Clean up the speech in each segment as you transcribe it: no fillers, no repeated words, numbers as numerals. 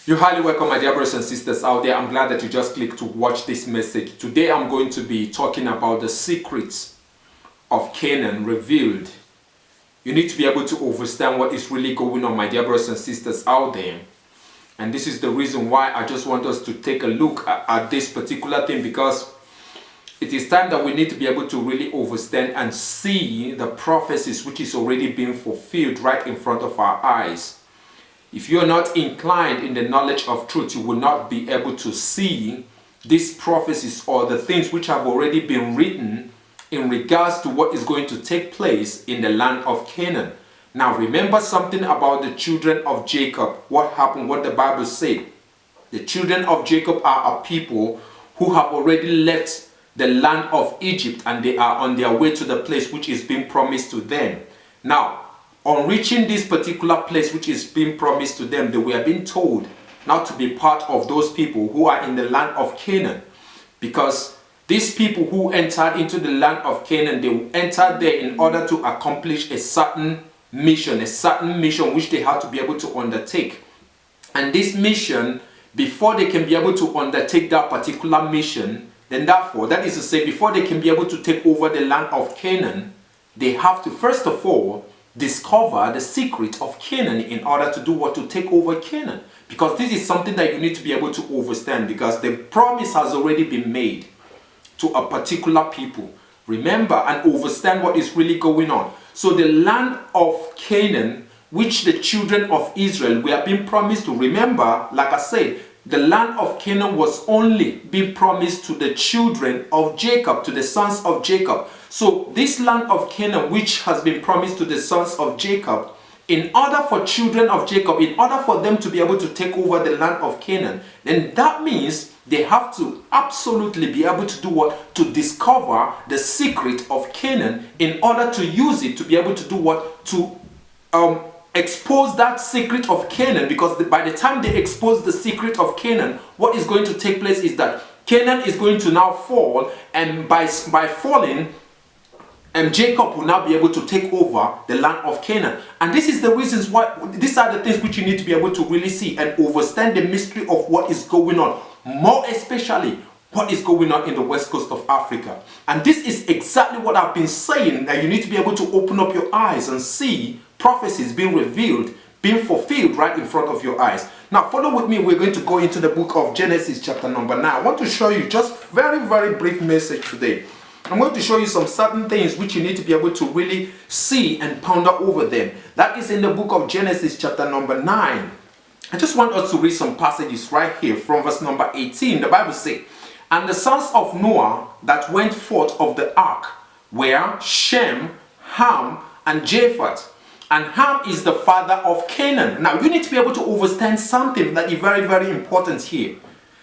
You're highly welcome, my dear brothers and sisters out there. I'm glad that you just clicked to watch this message. Today I'm going to be talking about the secrets of Canaan revealed. You need to be able to understand what is really going on, my dear brothers and sisters out there. And this is the reason why I just want us to take a look at this particular thing, because it is time that we need to be able to really understand and see the prophecies which is already being fulfilled right in front of our eyes. If you are not inclined in the knowledge of truth, you will not be able to see these prophecies or the things which have already been written in regards to what is going to take place in the land of Canaan. Now remember something about the children of Jacob. What happened, what the Bible said. The children of Jacob are a people who have already left the land of Egypt, and they are on their way to the place which is being promised to them. Now, on reaching this particular place which is being promised to them, they were being told not to be part of those people who are in the land of Canaan, because these people who entered into the land of Canaan, they entered there in order to accomplish a certain mission which they had to be able to undertake. And this mission, before they can be able to undertake that particular mission, then therefore, that is to say, before they can be able to take over the land of Canaan, they have to first of all discover the secret of Canaan in order to do what? To take over Canaan. Because this is something that you need to be able to understand, because the promise has already been made to a particular people. Remember and understand what is really going on. So the land of Canaan, which the children of Israel were being promised to, remember, like I said, the land of Canaan was only being promised to the children of Jacob, to the sons of Jacob. So this land of Canaan, which has been promised to the sons of Jacob, in order for children of Jacob, in order for them to be able to take over the land of Canaan, then that means they have to absolutely be able to do what? To discover the secret of Canaan in order to use it to be able to do what? To expose that secret of Canaan, because by the time they expose the secret of Canaan, what is going to take place is that Canaan is going to now fall, and by falling, Jacob will now be able to take over the land of Canaan. And this is the reasons why, these are the things which you need to be able to really see and understand the mystery of what is going on, more especially what is going on in the west coast of Africa. And this is exactly what I've been saying, that you need to be able to open up your eyes and see prophecies being revealed, being fulfilled right in front of your eyes. Now follow with me. We're going to go into the book of Genesis chapter number 9. I want to show you just very brief message today. I'm going to show you some certain things which you need to be able to really see and ponder over them. That is in the book of Genesis chapter number 9. I just want us to read some passages right here from verse number 18. The Bible says, "And the sons of Noah that went forth of the ark were Shem, Ham, and Japheth. And Ham is the father of Canaan." Now you need to be able to understand something that is very important here.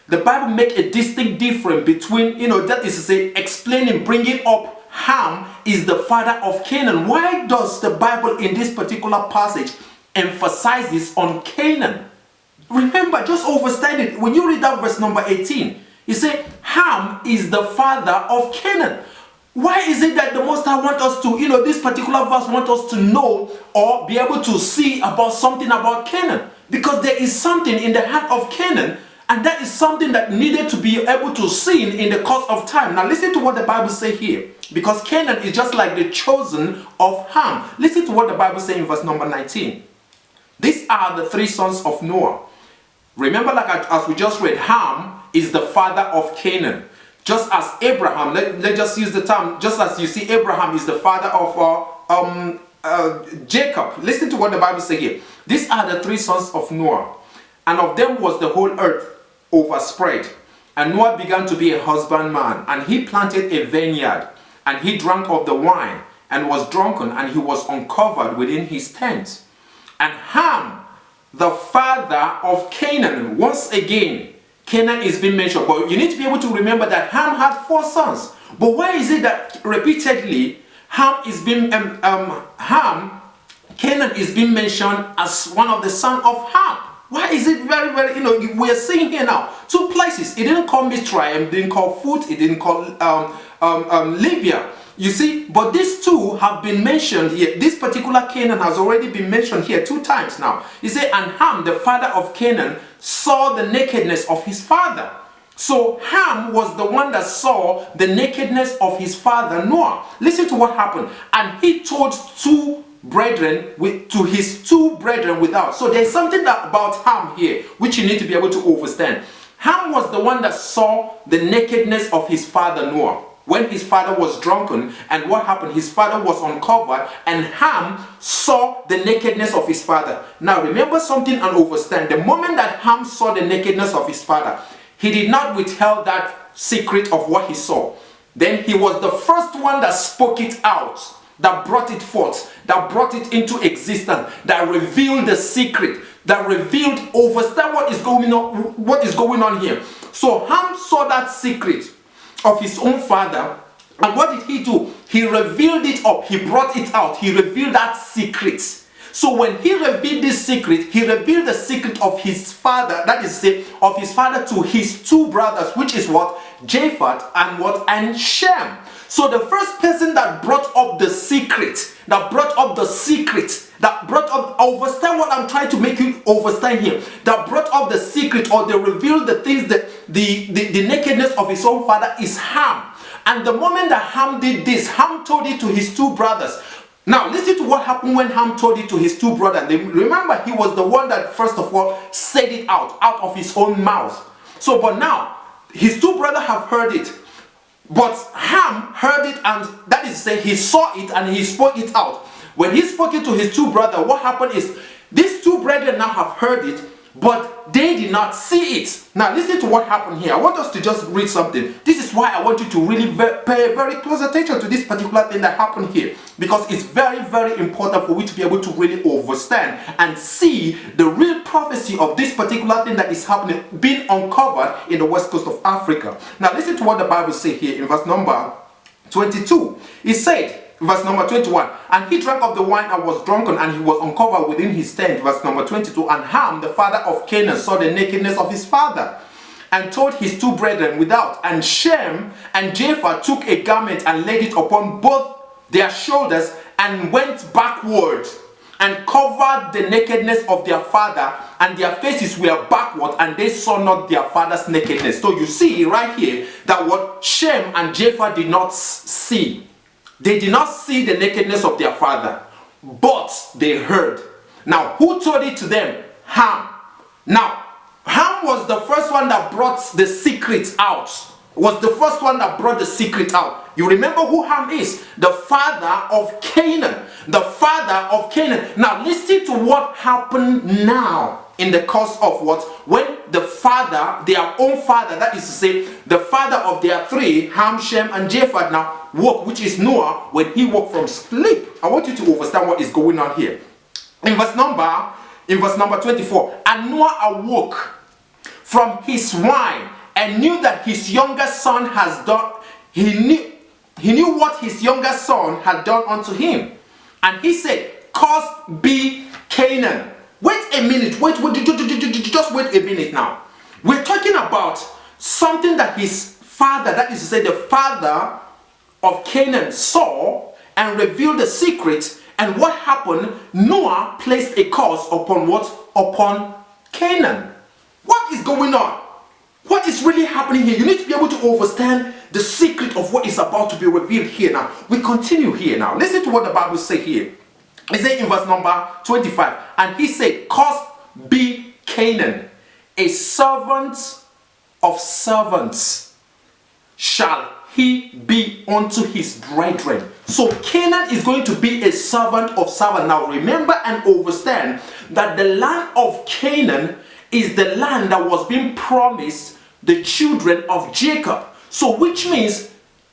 The Bible makes a distinct difference between, that is to say, explaining, bringing up Ham is the father of Canaan. Why does the Bible in this particular passage emphasizes on Canaan? Remember, just understand it. When you read that verse number 18, you say Ham is the father of Canaan. Why is it that the Most High want us to, this particular verse want us to know or be able to see about something about Canaan? Because there is something in the heart of Canaan, and that is something that needed to be able to see in the course of time. Now listen to what the Bible says here, because Canaan is just like the chosen of Ham. Listen to what the Bible says in verse number 19. These are the three sons of Noah. Remember, as we just read, Ham is the father of Canaan. Just as Abraham, let's just use the term, just as you see Abraham is the father of Jacob. Listen to what the Bible says here. These are the three sons of Noah, and of them was the whole earth overspread. And Noah began to be a husbandman, and he planted a vineyard, and he drank of the wine, and was drunken, and he was uncovered within his tent. And Ham, the father of Canaan, once again, Canaan is being mentioned, but you need to be able to remember that Ham had 4 sons. But why is it that repeatedly Canaan is being mentioned as one of the sons of Ham? Why is it very, we are seeing here now 2 places. It didn't call Mitzrayim, it didn't call Foot, it didn't call Libya. You see, but these two have been mentioned here. This particular Canaan has already been mentioned here 2 times now. He said, and Ham, the father of Canaan, saw the nakedness of his father. So Ham was the one that saw the nakedness of his father Noah. Listen to what happened. And he told to his two brethren without. So there's something about Ham here which you need to be able to understand. Ham was the one that saw the nakedness of his father Noah. When his father was drunken, and what happened? His father was uncovered, and Ham saw the nakedness of his father. Now remember something and understand. The moment that Ham saw the nakedness of his father, he did not withhold that secret of what he saw. Then he was the first one that spoke it out, that brought it forth, that brought it into existence, that revealed the secret, that revealed, understand what is going on here. So Ham saw that secret of his own father, and what did he do? He revealed it up, he brought it out, he revealed that secret. So when he revealed this secret, he revealed the secret of his father, that is to say, of his father to his 2 brothers, which is what? Japheth and Shem. So the first person that brought up the secret, understand what I'm trying to make you understand here, that brought up the secret, or they revealed the things, that the nakedness of his own father, is Ham. And the moment that Ham did this, Ham told it to his 2 brothers. Now listen to what happened when Ham told it to his 2 brothers. Remember, he was the one that first of all said it out of his own mouth. So but now his 2 brothers have heard it. But Ham heard it, and that is to say, he saw it and he spoke it out. When he spoke it to his 2 brothers, what happened is, these 2 brethren now have heard it, but they did not see it. Now listen to what happened here. I want us to just read something. This is why I want you to really pay very close attention to this particular thing that happened here, because it's very, very important for you to be able to really understand and see the real prophecy of this particular thing that is happening, being uncovered in the west coast of Africa. Now listen to what the Bible says here in verse number 22. It said, verse number 21, and he drank of the wine and was drunken, and he was uncovered within his tent. Verse number 22, and Ham, the father of Canaan, saw the nakedness of his father, and told his 2 brethren without. And Shem and Japheth took a garment and laid it upon both their shoulders, and went backward, and covered the nakedness of their father, and their faces were backward, and they saw not their father's nakedness. So you see right here that what Shem and Japheth did not see. They did not see the nakedness of their father, but they heard. Now, who told it to them? Ham. Now, Ham was the first one that brought the secret out. Was the first one that brought the secret out. You remember who Ham is? The father of Canaan. The father of Canaan. Now, listen to what happened now in the course of what? When the father, their own father, that is to say, the father of their 3, Ham, Shem, and Japheth now woke, which is Noah, when he woke from sleep. I want you to understand what is going on here. In verse number 24, and Noah awoke from his wine and knew that his younger son has done. He knew what his younger son had done unto him, and he said, "Cursed be Canaan." Wait a minute. Just wait a minute now. We're talking about something that his father, that is to say, the father of Canaan, saw and revealed the secret. And what happened? Noah placed a curse upon what? Upon Canaan. What is going on? What is really happening here? You need to be able to understand the secret of what is about to be revealed here now. We continue here now. Listen to what the Bible says here. It says in verse number 25, and he said, "Cursed be Canaan, a servant of servants shall he be unto his brethren." So Canaan is going to be a servant of servants. Now remember and understand that the land of Canaan is the land that was being promised the children of Jacob. So which means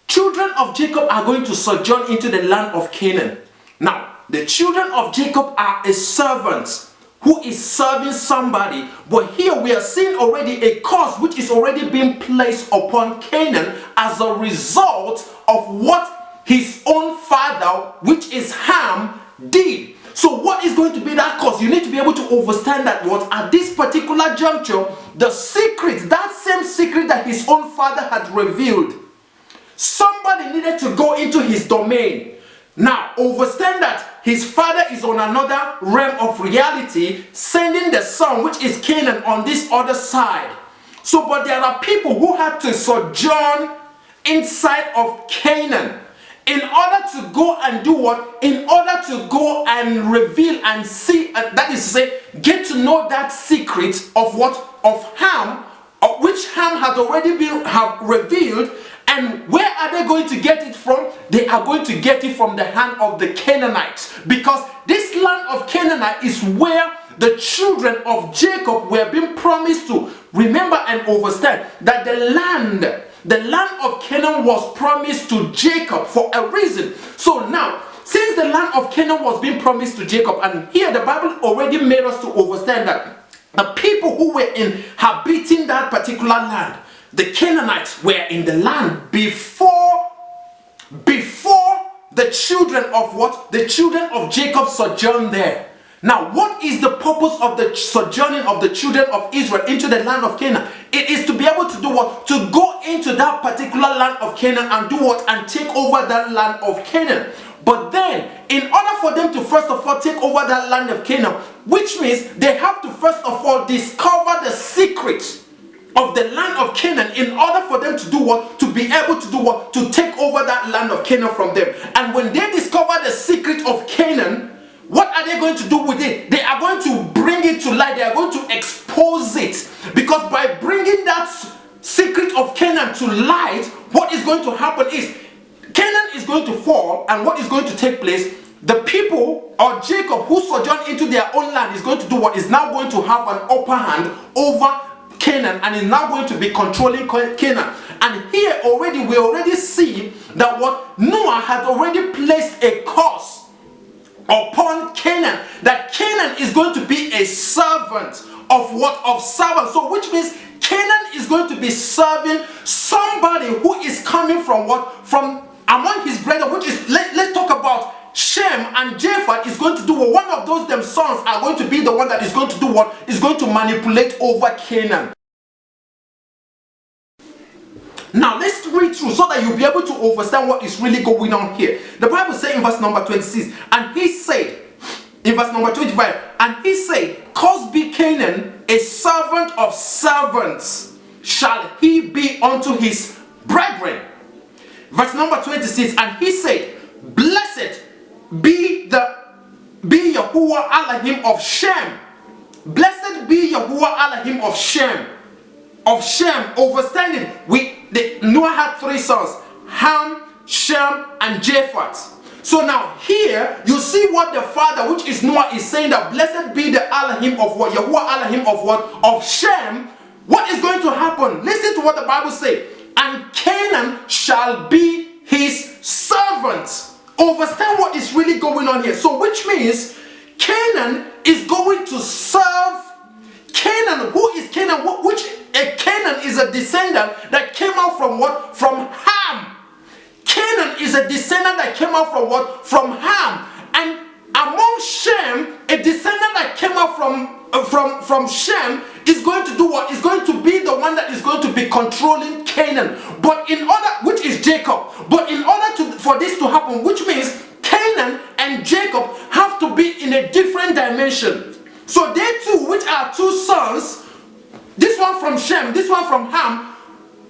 children of Jacob are going to sojourn into the land of Canaan. Now the children of Jacob are a servant who is serving somebody, but here we are seeing already a curse which is already being placed upon Canaan as a result of what his own father, which is Ham, did. So what is going to be that cause? You need to be able to understand that what at this particular juncture, the secret, that same secret that his own father had revealed, Somebody needed to go into his domain. Now, understand that his father is on another realm of reality, sending the son, which is Canaan, on this other side. So, but there are people who had to sojourn inside of Canaan in order to go and do what? In order to go and reveal and see, that is to say, get to know that secret of what? Of Ham, of which Ham had already been revealed. And where are they going to get it from? They are going to get it from the hand of the Canaanites, because this land of Canaanite is where the children of Jacob were being promised to. Remember and understand that the land of Canaan was promised to Jacob for a reason. So now, since the land of Canaan was being promised to Jacob, and here the Bible already made us to understand that the people who were inhabiting that particular land, the Canaanites, were in the land before the children of what? The children of Jacob sojourned there. Now, what is the purpose of the sojourning of the children of Israel into the land of Canaan? It is to be able to do what? To go into that particular land of Canaan and do what? And take over that land of Canaan. But then, in order for them to first of all take over that land of Canaan, which means they have to first of all discover the secrets of the land of Canaan in order for them to do what? To be able to do what? To take over that land of Canaan from them. And when they discover the secret of Canaan, what are they going to do with it? They are going to bring it to light. They are going to expose it. Because by bringing that secret of Canaan to light, what is going to happen is Canaan is going to fall, and what is going to take place? The people or Jacob who sojourned into their own land is going to do what? Is now going to have an upper hand over Canaan, and is now going to be controlling Canaan. And here already we already see that what Noah had already placed a curse upon Canaan, that Canaan is going to be a servant of what? Of servants. So which means Canaan is going to be serving somebody who is coming from what? From among his brethren, which is, let's talk about Shem and Japheth. Is going to do what? One of those them sons are going to be the one that is going to do what? Is going to manipulate over Canaan. Now let's read through so that you'll be able to understand what is really going on here. The Bible says in verse number 26, and he said, in verse number 25, and he said, cursed be Canaan, a servant of servants shall he be unto his brethren. Verse number 26, and he said, blessed be Yahuwah Elohim of Shem. Blessed be Yahuwah Elohim of Shem. Of Shem, understanding, Noah had three sons, Ham, Shem, and Japheth. So now here you see what the father, which is Noah, is saying, that blessed be the Elohim of what? Yahuwah Elohim of what? Of Shem. What is going to happen? Listen to what the Bible says. And Canaan shall be his servant. Understand what is really going on here. So which means Canaan is going to serve Canaan. Who is Canaan? Canaan is a descendant that came out from what? From Ham. Canaan is a descendant that came out from what? From Ham. And among Shem, a descendant that came out from Shem is going to do what? Is going to be the one that is going to be controlling Canaan. But in order, which is Jacob. But in order for this to happen, which means Canaan and Jacob have to be in a different dimension. So they two, which are two sons, this one from Shem, this one from Ham,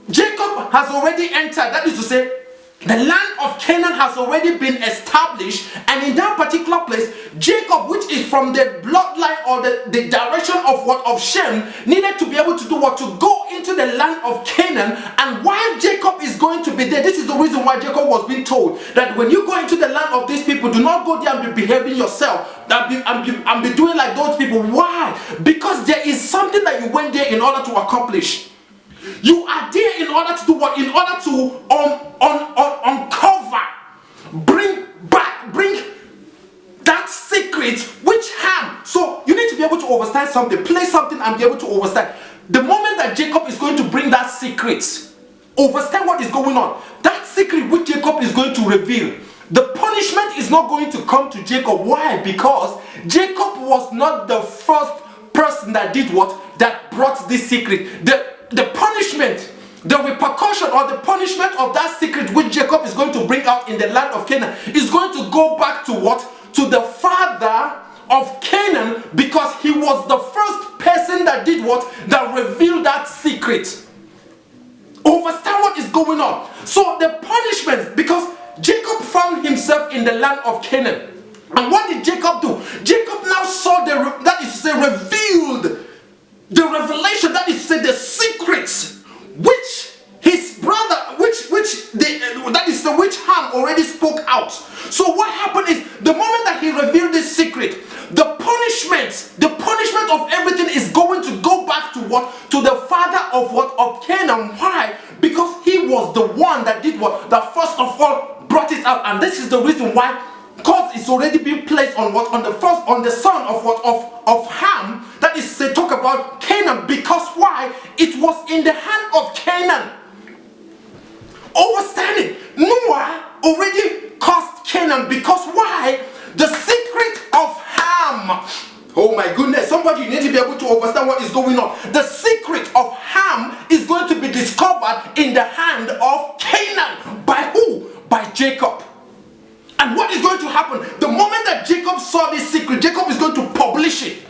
Jacob has already entered. That is to say, the land of Canaan has already been established, and in that particular place, Jacob, which is from the bloodline or the direction of what? Of Shem, needed to be able to do what? To go into the land of Canaan. And while Jacob is going to be there, this is the reason why Jacob was being told that when you go into the land of these people, do not go there and be behaving yourself, and be doing like those people. Why? Because there is something that you went there in order to accomplish. You are there in order to do what? In order to uncover, bring that secret which Ham. So you need to be able to understand something, play something, and be able to understand. The moment that Jacob is going to bring that secret, understand what is going on. That secret which Jacob is going to reveal. The punishment is not going to come to Jacob. Why? Because Jacob was not the first person that did what? That brought this secret. The punishment the repercussion or the punishment of that secret which Jacob is going to bring out in the land of Canaan is going to go back to what? To the father of Canaan, because he was the first person that did what? That revealed that secret. Understand what is going on? So the punishment, because Jacob found himself in the land of Canaan. And what did Jacob do? Jacob now saw that is to say, revealed the revelation, that is to say, the secrets which his brother, which Ham already spoke out. So what happened is, the moment that he revealed this secret, the punishment of everything is going to go back to what? To the father of what? Of Canaan. Why? Because he was the one that did what? That first of all brought it out. And this is the reason why cause is already being placed on what? On the son of what? Of Ham. That is to talk about Canaan. Because why? It was in the hand of Canaan. Understanding, Noah already caused Canaan, because why? The secret of Ham. Oh my goodness, somebody, you need to be able to understand what is going on. The secret of Ham is going to be discovered in the hand of Canaan. By who? By Jacob. And what is going to happen? The moment that Jacob saw this secret, Jacob is going to publish it.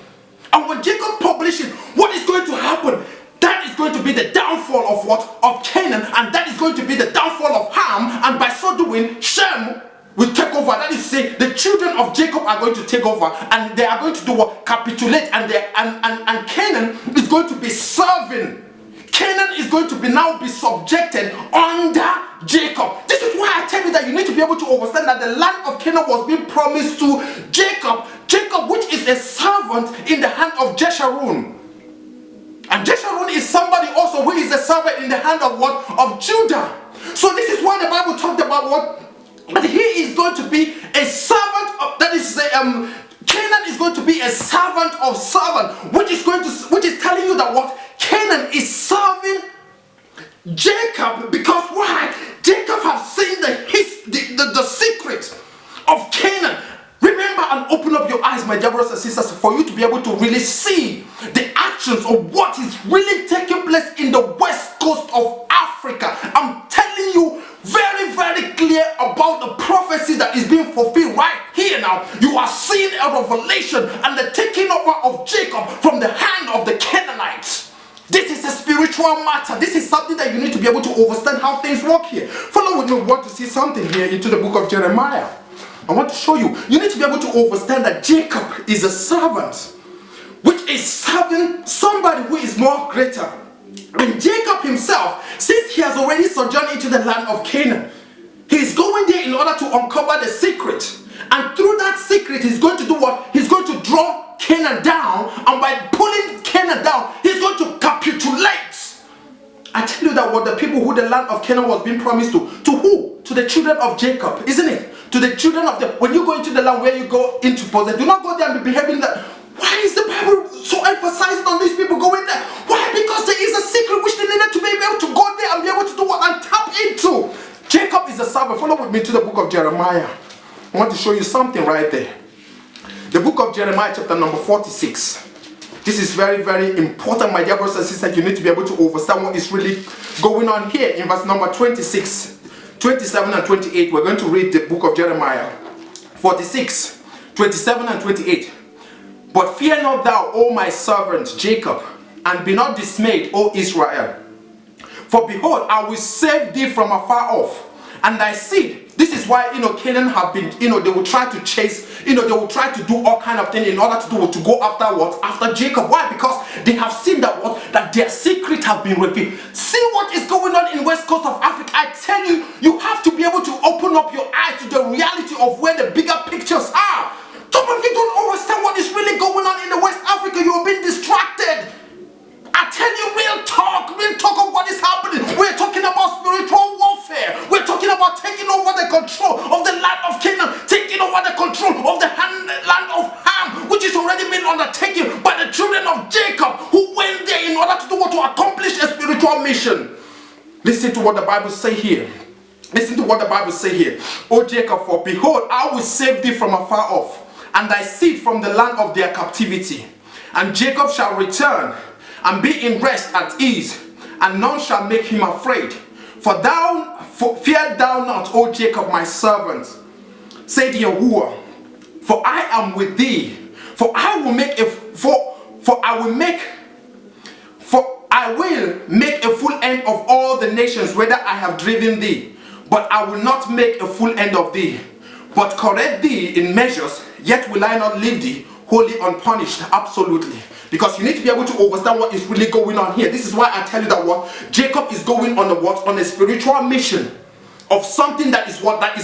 And when Jacob publishes it, what is going to happen? That is going to be the downfall of what? Of Canaan. And that is going to be the downfall of Ham. And by so doing, Shem will take over. That is to say, the children of Jacob are going to take over. And they are going to do what? Capitulate. And Canaan is going to be serving. Canaan is going to now be subjected under Jacob. This is why I tell you that you need to be able to understand that the land of Canaan was being promised to Jacob. Jacob, which is a servant in the hand of Jeshurun. And Jeshurun is somebody also who is a servant in the hand of what? Of Judah. So this is why the Bible talked about what? That he is going to be a servant of, that is Canaan is going to be a servant of servant, which is telling you that what? Canaan is serving Jacob, because why? Jacob has seen the secret of Canaan. Remember and open up your eyes, my dear brothers and sisters, for you to be able to really see the actions of what is really taking place in the west coast of Africa. I'm telling you very, very clear about the prophecy that is being fulfilled right here now. You are seeing a revelation and the taking over of Jacob from the hand of the Canaanites. This is a spiritual matter. This is something that you need to be able to understand how things work here. Follow with me. We want to see something here into the book of Jeremiah. I want to show you. You need to be able to understand that Jacob is a servant, which is serving somebody who is more greater. And Jacob himself, since he has already sojourned into the land of Canaan, he is going there in order to uncover the secret. And through that secret, he's going to do what? He's going to draw Canaan down. And by pulling Canaan down, he's going to capitulate. I tell you that what the people who the land of Canaan was being promised to who? To the children of Jacob, isn't it? To the children of the, when you go into the land where you go into possession, do not go there and be behaving that. Why is the Bible so emphasizing on these people going there? Why? Because there is a secret which they needed to be able to go there and be able to do what? And tap into. Jacob is a servant. Follow with me to the book of Jeremiah. I want to show you something right there. The book of Jeremiah, chapter number 46. This is very, very important, my dear brothers and sisters. You need to be able to understand what is really going on here. In verse number 26, 27 and 28, we're going to read the book of Jeremiah 46, 27 and 28. But fear not thou, O my servant Jacob, and be not dismayed, O Israel. For behold, I will save thee from afar off, and thy seed. This is why, Canaan have been, they will try to chase, they will try to do all kind of things in order to go after what? After Jacob. Why? Because they have seen that what? That their secret have been revealed. See what is going on in west coast of Africa. I tell you, you have to be able to open up your eyes to the reality of where the bigger pictures are. Some of you don't understand what is really going on in the West Africa. You've been distracted. I tell you, real talk of what is happening. We're talking about spiritual warfare. We're talking about taking over the control of the land of Canaan, taking over the control of the land of Ham, which is already been undertaken by the children of Jacob, who went there in order to do what? To accomplish a spiritual mission. Listen to what the Bible say here. Listen to what the Bible say here. O Jacob, for behold, I will save thee from afar off, and thy seed from the land of their captivity. And Jacob shall return and be in rest at ease, and none shall make him afraid. Fear thou not, O Jacob, my servant, said Yahuwah, for I am with thee. For I will make a full end of all the nations, whether I have driven thee. But I will not make a full end of thee, but correct thee in measures, yet will I not leave thee wholly unpunished. Absolutely. Because you need to be able to understand what is really going on here. This is why I tell you that what Jacob is going on on a spiritual mission of something that is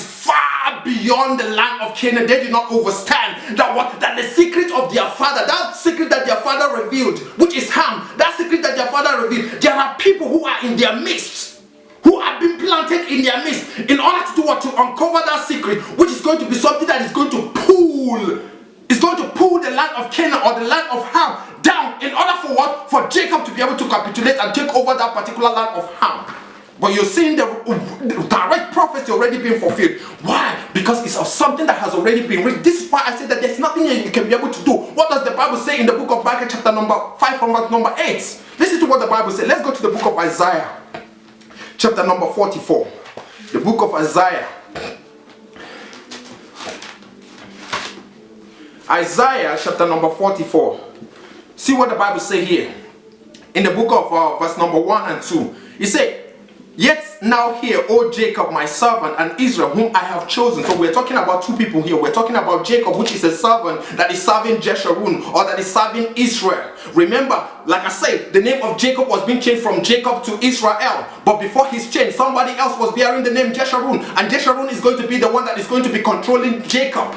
far beyond the land of Canaan. They did not understand that the secret of their father, that secret that their father revealed, which is Ham, that secret that their father revealed, there are people who are in their midst, who have been planted in their midst, in order to do what? To uncover that secret, which is going to be something that is going to pull the land of Canaan or the land of Ham down, in order for what? For Jacob to be able to capitulate and take over that particular land of Ham. But you're seeing the direct prophecy already being fulfilled. Why? Because it's of something that has already been written. This is why I say that there's nothing you can be able to do. What does the Bible say in the book of Micah chapter number 5 from verse number 8? Listen to what the Bible says. Let's go to the book of Isaiah chapter number 44. The book of Isaiah. Isaiah chapter number 44. See what the Bible says here. In the book of verse number 1 and 2. It says, yet now hear, O Jacob, my servant, and Israel, whom I have chosen. So we're talking about two people here. We're talking about Jacob, which is a servant that is serving Jeshurun, or that is serving Israel. Remember, like I said, the name of Jacob was being changed from Jacob to Israel. But before his change, somebody else was bearing the name Jeshurun. And Jeshurun is going to be the one that is going to be controlling Jacob.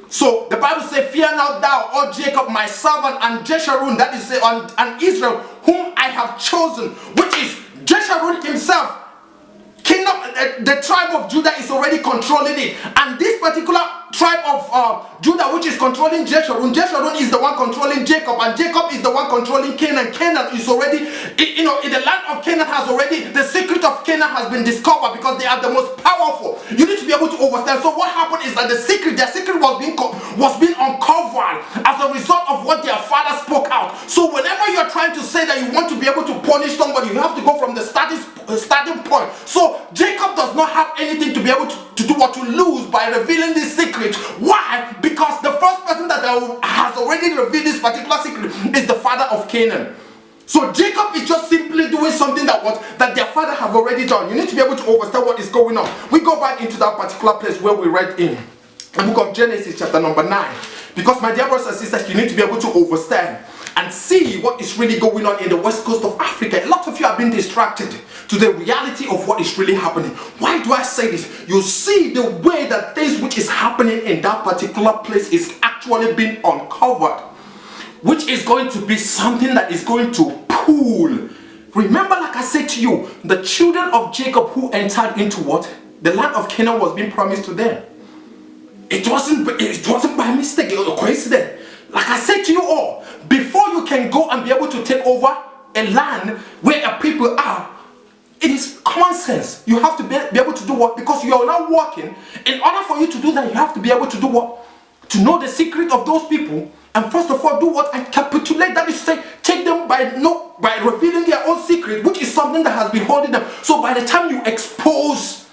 So the Bible says, fear not thou, O Jacob, my servant, and Jeshurun, that is, and Israel, whom I have chosen, which is Jeshurun himself. Kingdom, the tribe of Judah is already controlling it, and this particular tribe of Judah, which is controlling Jeshurun is the one controlling Jacob, and Jacob is the one controlling Canaan. Canaan is already, in the land of Canaan has already, the secret of Canaan has been discovered, because they are the most powerful. You need to be able to understand. So what happened is that their secret was being uncovered as a result of what their father spoke out. So whenever you're trying to say that you want to be able to punish somebody, you have to go from the starting point. So Jacob does not have anything to be able to do or to lose by revealing this secret. Why? Because the first person that has already revealed this particular secret is the father of Canaan. So Jacob is just simply doing something that their father have already done. You need to be able to understand what is going on. We go back into that particular place where we read in the book of Genesis chapter number 9. Because my dear brothers and sisters, you need to be able to understand and see what is really going on in the west coast of Africa. A lot of you have been distracted to the reality of what is really happening. Why do I say this? You see the way that things which is happening in that particular place is actually being uncovered, which is going to be something that is going to pull. Remember, like I said to you, the children of Jacob who entered into what? The land of Canaan was being promised to them. It wasn't by mistake or coincidence. Like I said to you all, before you can go and be able to take over a land where a people are, it is common sense. You have to be able to do what? Because you are not working. In order for you to do that, you have to be able to do what? To know the secret of those people. And first of all, do what? And capitulate. That is to say, take them by revealing their own secret, which is something that has been holding them. So by the time you expose,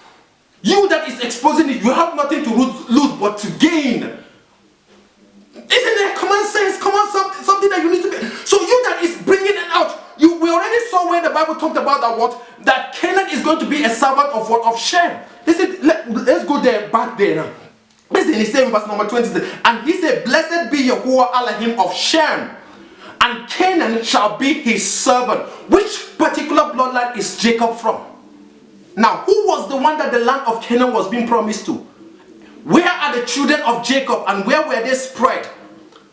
you that is exposing it, you have nothing to lose but to gain. Isn't there common sense? Something that you need to be. So you that is bringing it out, we already saw where the Bible talked about that Canaan is going to be a servant of what? Of Shem. Listen, let's go there, back there now. Listen, he said in verse number 20, and he said, blessed be Yahuwah Elohim of Shem, and Canaan shall be his servant. Which particular bloodline is Jacob from? Now, who was the one that the land of Canaan was being promised to? Where are the children of Jacob, and where were they spread?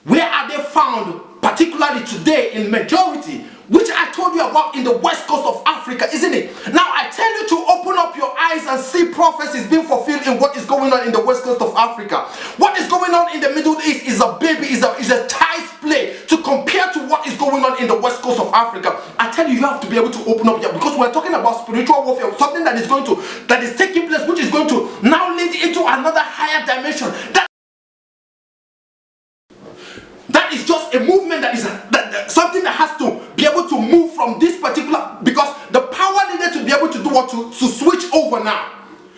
Where are they found, particularly today in majority, which I told you about in the west coast of Africa, isn't it? Now I tell you to open up your eyes and see prophecies being fulfilled in what is going on in the west coast of Africa. What is going on in the Middle East is a child's play to compare to what is going on in the west coast of Africa. I tell you, you have to be able to open up your, because we're talking about spiritual warfare, something that is taking place, which is going to now lead into another higher dimension. That is just a movement that is something that has to be able to move from this particular, because the what? To switch over now.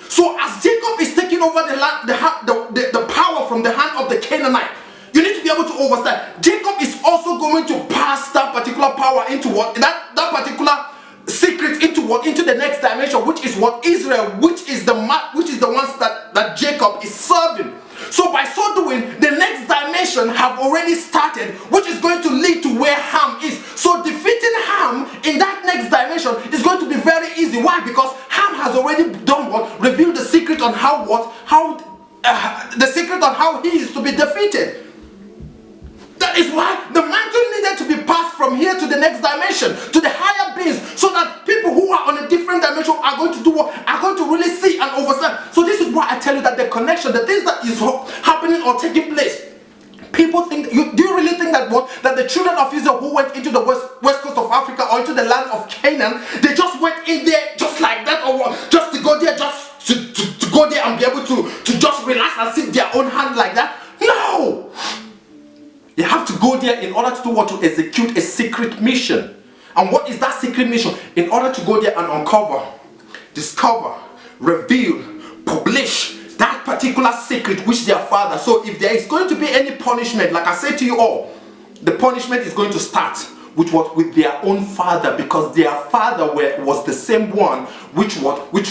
So as Jacob is taking over the land, the power from the hand of the Canaanite, you need to be able to understand. Jacob is also going to pass that particular power into what? That particular secret into what? Into the next dimension, which is what? Israel, which is the ones that Jacob is serving. So by so doing, the next dimension have already started, which is going to lead to where Ham is. So defeating Ham in that next dimension is going to be very easy. Why? Because Ham has already done what? Revealed the secret on the secret on how he is to be defeated. That is why the mantle needed to be passed from here to the next dimension, to the higher beings, so that people who are on a different dimension are going to do what? Are going to really see and understand. So this is why I tell you that the connection, the things that is happening or taking place, people think, do you really think that that the children of Israel who went into the west coast of Africa or into the land of Canaan, they just went in there just like that, or what? Just to go there, just to go there and be able to just relax and sit their own hand like that? No! They have to go there in order to do what? To execute a secret mission. And what is that secret mission? In order to go there and uncover, discover, reveal, publish that particular secret which their father. So if there is going to be any punishment, like I said to you all, the punishment is going to start with what? With their own father, because their father was the same one which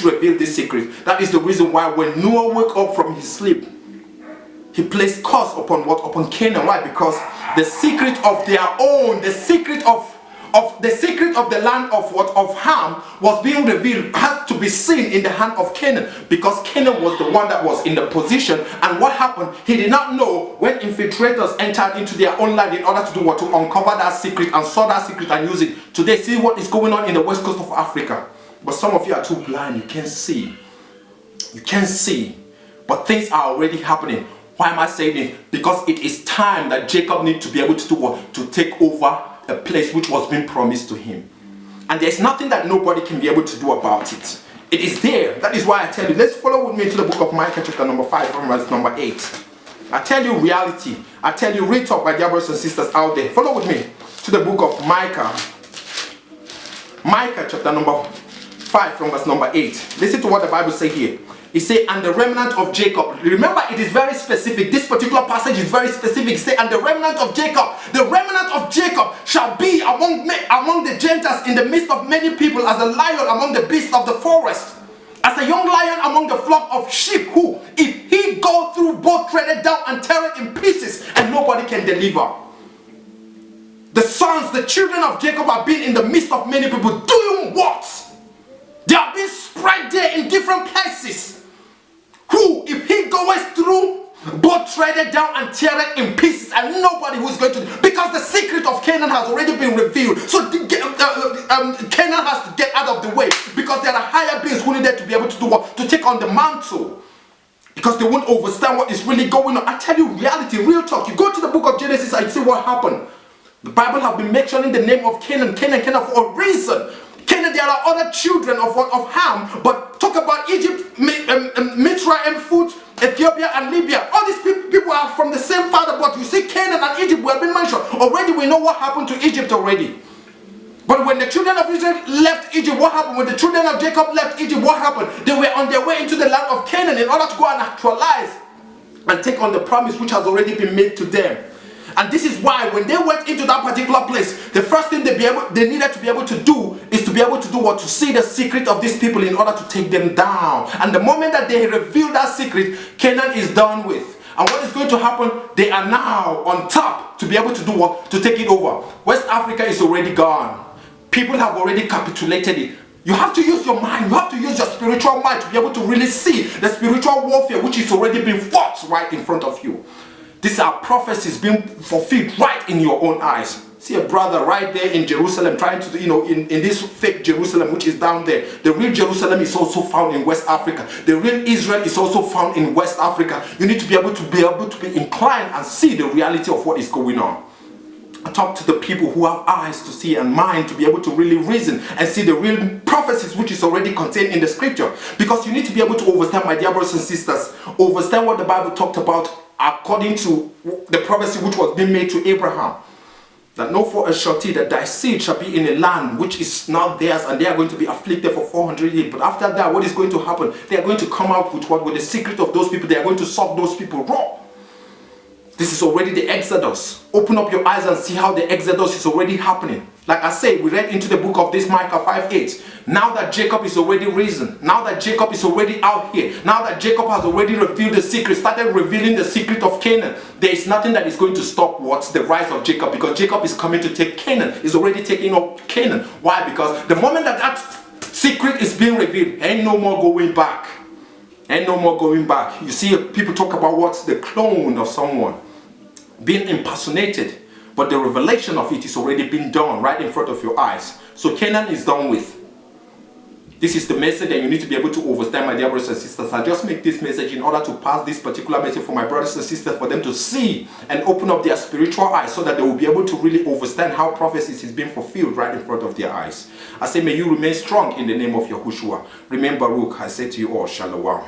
revealed this secret. That is the reason why when Noah woke up from his sleep, he placed curse upon what? Upon Canaan. Why? Because the secret of their own, the secret of the land of what? Of Ham was being revealed, had to be seen in the hand of Canaan, because Canaan was the one that was in the position. And what happened? He did not know when infiltrators entered into their own land in order to do what? To uncover that secret and saw that secret and use it. Today, see what is going on in the west coast of Africa. But some of you are too blind. You can't see. You can't see. But things are already happening. Why am I saying this? Because it is time that Jacob needs to be able to do what? To take over a place which was being promised to him. And there's nothing that nobody can be able to do about it. It is there. That is why I tell you, let's follow with me to the book of Micah chapter number 5 from verse number 8. I tell you reality. I tell you real talk, my dear brothers and sisters out there. Follow with me to the book of Micah. Micah chapter number 5 from verse number 8. Listen to what the Bible says here. He said, and the remnant of Jacob. Remember, it is very specific. This particular passage is very specific. He said, and the remnant of Jacob shall be among the Gentiles in the midst of many people, as a lion among the beasts of the forest, as a young lion among the flock of sheep, who, if he go through, both tread it down and tear it in pieces, and nobody can deliver. The children of Jacob have been in the midst of many people doing what? They are being spread there in different places. Who, if he goes through, both tread it down and tear it in pieces, and nobody who is going to, because the secret of Canaan has already been revealed. So Canaan has to get out of the way, because there are higher beings who needed to be able to do what? To take on the mantle, because they won't understand what is really going on. I tell you reality, real talk. You go to the book of Genesis and see what happened. The Bible have been mentioning the name of Canaan for a reason. Canaan, there are other children of Ham, but talk about Egypt, Mitzrayim, Foot, Ethiopia, and Libya. All these people are from the same father, but you see Canaan and Egypt have been mentioned. Already we know what happened to Egypt already. But when the children of Israel left Egypt, what happened? When the children of Jacob left Egypt, what happened? They were on their way into the land of Canaan in order to go and actualize and take on the promise which has already been made to them. And this is why when they went into that particular place, the first thing they needed to be able to do is to be able to do what? To see the secret of these people in order to take them down. And the moment that they reveal that secret, Canaan is done with. And what is going to happen? They are now on top to be able to do what? To take it over. West Africa is already gone. People have already capitulated it. You have to use your mind. You have to use your spiritual mind to be able to really see the spiritual warfare which is already being fought right in front of you. These are prophecies being fulfilled right in your own eyes. See a brother right there in Jerusalem trying to, in this fake Jerusalem which is down there. The real Jerusalem is also found in West Africa. The real Israel is also found in West Africa. You need to be able to be inclined and see the reality of what is going on. I talk to the people who have eyes to see and mind to be able to really reason and see the real prophecies which is already contained in the scripture. Because you need to be able to understand, my dear brothers and sisters, understand what the Bible talked about according to the prophecy which was being made to Abraham. That know for a surety that thy seed shall be in a land which is not theirs, and they are going to be afflicted for 400 years. But after that, what is going to happen? They are going to come out with what? With the secret of those people. They are going to suck those people raw. This is already the Exodus. Open up your eyes and see how the Exodus is already happening. Like I say, we read into the book of this Micah 5:8. Now that Jacob is already risen, now that Jacob is already out here, now that Jacob has already revealed the secret, started revealing the secret of Canaan, there is nothing that is going to stop what's the rise of Jacob, because Jacob is coming to take Canaan. He's already taking up Canaan. Why? Because the moment that that secret is being revealed, ain't no more going back. Ain't no more going back. You see, people talk about what's the clone of someone being impersonated, but the revelation of it is already been done right in front of your eyes. So Canaan is done with. This is the message that you need to be able to understand, my dear brothers and sisters. I just make this message in order to pass this particular message for my brothers and sisters, for them to see and open up their spiritual eyes, so that they will be able to really understand how prophecies is being fulfilled right in front of their eyes. I say, may you remain strong in the name of Yahushua. Remain Baruch. I say to you all, Shalom.